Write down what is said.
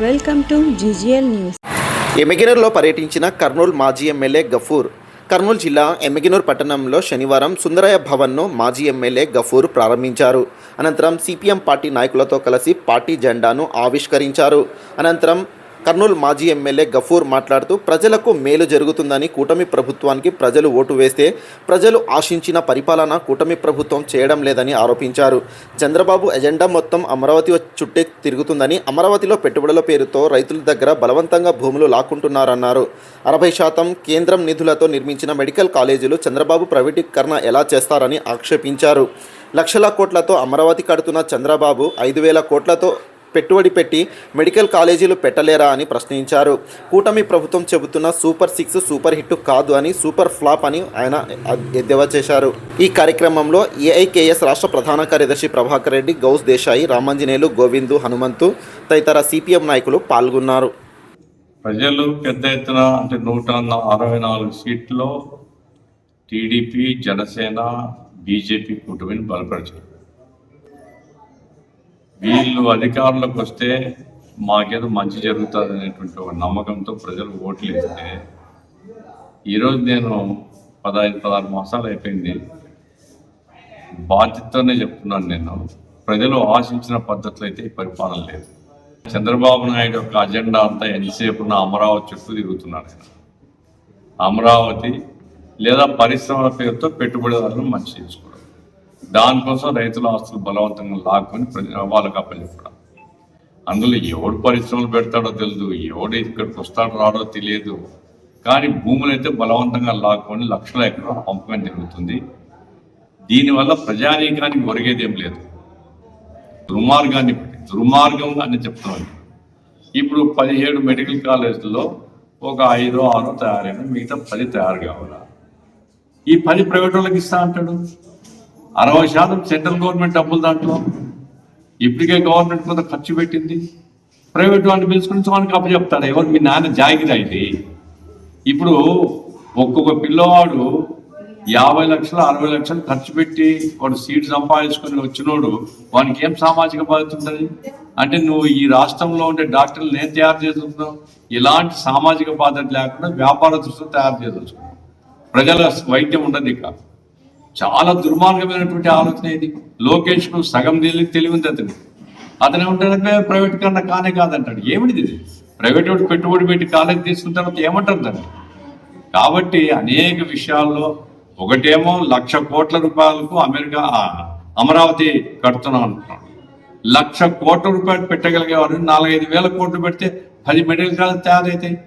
Welcome to GGL news. ఎమ్మిగనూరులో పర్యటించిన కర్నూలు మాజీ ఎమ్మెల్యే గఫూర్. కర్నూలు జిల్లా ఎమ్మిగనూరు పట్టణంలో శనివారం సుందరయ్య భవన్ను మాజీ ఎమ్మెల్యే గఫూర్ ప్రారంభించారు. అనంతరం సిపిఎం పార్టీ నాయకులతో కలిసి పార్టీ జెండాను ఆవిష్కరించారు. అనంతరం కర్నూలు మాజీ ఎమ్మెల్యే గఫూర్ మాట్లాడుతూ ప్రజలకు మేలు జరుగుతుందని కూటమి ప్రభుత్వానికి ప్రజలు ఓటు వేస్తే ప్రజలు ఆశించిన పరిపాలన కూటమి ప్రభుత్వం చేయడం లేదని ఆరోపించారు. చంద్రబాబు ఎజెండా మొత్తం అమరావతి చుట్టే తిరుగుతుందని, అమరావతిలో పెట్టుబడుల పేరుతో రైతుల దగ్గర బలవంతంగా భూములు లాక్కుంటున్నారన్నారు. 60% కేంద్రం నిధులతో నిర్మించిన మెడికల్ కాలేజీలు చంద్రబాబు ప్రైవేటీకరణ ఎలా చేస్తారని ఆక్షేపించారు. లక్షల కోట్లతో అమరావతి కడుతున్న చంద్రబాబు 5,000 కోట్లతో పెట్టుబడి పెట్టి మెడికల్ కాలేజీలు పెట్టలేరా అని ప్రశ్నించారు. కూటమి ప్రభుత్వం చెబుతున్న సూపర్ 6 సూపర్ హిట్ కాదు అని, సూపర్ ఫ్లాప్ అని ఆయన ఎద్దేవా చేశారు. ఈ కార్యక్రమంలో ఏఐకేఎస్ రాష్ట్ర ప్రధాన కార్యదర్శి ప్రభాకర్ రెడ్డి, గౌస్ దేశాయి, రామాంజనేయులు, గోవిందు, హనుమంతు తదితర సిపిఎం నాయకులు పాల్గొన్నారు. ప్రజలు పెద్ద ఎత్తున అంటే 164 సీట్లో టీడీపీ, జనసేన, బీజేపీ కూటమిని బలపరిచారు. వీళ్ళు అధికారంలోకి వస్తే మాకేదో మంచి జరుగుతుంది అనేటువంటి ఒక నమ్మకంతో ప్రజలు ఓట్లు వేస్తే ఈరోజు నేను 15-16 మాసాలు అయిపోయింది. బాధ్యతతోనే చెప్తున్నాను, నేను ప్రజలు ఆశించిన పద్ధతులు అయితే ఈ పరిపాలన లేదు. చంద్రబాబు నాయుడు యొక్క అజెండా అంతా ఎంతసేపు ఉన్న అమరావతి చుట్టూ తిరుగుతున్నాడు. అమరావతి లేదా పరిశ్రమల పేరుతో పెట్టుబడిదారులను మంచి చేసుకోవడం, దానికోసం రైతుల ఆస్తులు బలవంతంగా లాక్కొని వాళ్ళకి అప్పచెప్పడం. అందులో ఎవడు పరిశ్రమలు పెడతాడో తెలియదు, ఎవడు ఇక్కడికి వస్తాడో రాడో తెలియదు. కానీ భూములు అయితే బలవంతంగా లాక్కొని లక్షల ఎకరాల పంపకం జరుగుతుంది. దీనివల్ల ప్రజానీకానికి ఒరిగేదేం లేదు. దుర్మార్గం అని చెప్తున్నాను. ఇప్పుడు 17 మెడికల్ కాలేజీల్లో ఒక 5-6 తయారైన, మిగతా 10 తయారు కావాలా? ఈ 10 ప్రైవేట్ వాళ్ళకి ఇస్తా అంటాడు. 60% సెంట్రల్ గవర్నమెంట్ డబ్బులు దాంట్లో. ఇప్పటికే గవర్నమెంట్ కొంత ఖర్చు పెట్టింది. ప్రైవేట్ వాళ్ళని పిలుచుకుని మనకి అప్పచెప్తాడు. ఎవరు? మీ నాన్న జాగిరి అయితే. ఇప్పుడు ఒక్కొక్క పిల్లవాడు 50 లక్షలు 60 లక్షలు ఖర్చు పెట్టి వాడు సీట్ సంపాదించుకొని వచ్చినోడు వానికి ఏం సామాజిక బాధ్యత ఉంటుంది? అంటే నువ్వు ఈ రాష్ట్రంలో ఉండే డాక్టర్లు నేను తయారు చేస్తున్నావు, ఇలాంటి సామాజిక బాధ్యత లేకుండా వ్యాపార దృష్టితో తయారు చేస్తున్నావు. ప్రజల వైద్యం ఉండదు. ఇక చాలా దుర్మార్గమైనటువంటి ఆలోచన ఇది. లోకేష్కు సగం తెలివింది అతనే ఉంటాడంటే ప్రైవేట్ కన్నా కానే కాదంటాడు. ఏమిటిది ఇది? ప్రైవేట్ వాడు పెట్టుబడి పెట్టి కాలేజీ తీసుకున్న తర్వాత ఏమంటారు దాన్ని? కాబట్టి అనేక విషయాల్లో ఒకటేమో 1,00,000 కోట్ల రూపాయలకు అమరావతి కడుతున్నాం అంటున్నాడు. 1,00,000 కోట్ల రూపాయలు పెట్టగలిగేవారు 4-5 వేల కోట్లు పెడితే 10 మెడికల్ కాలేజ్ తయారైతాయి.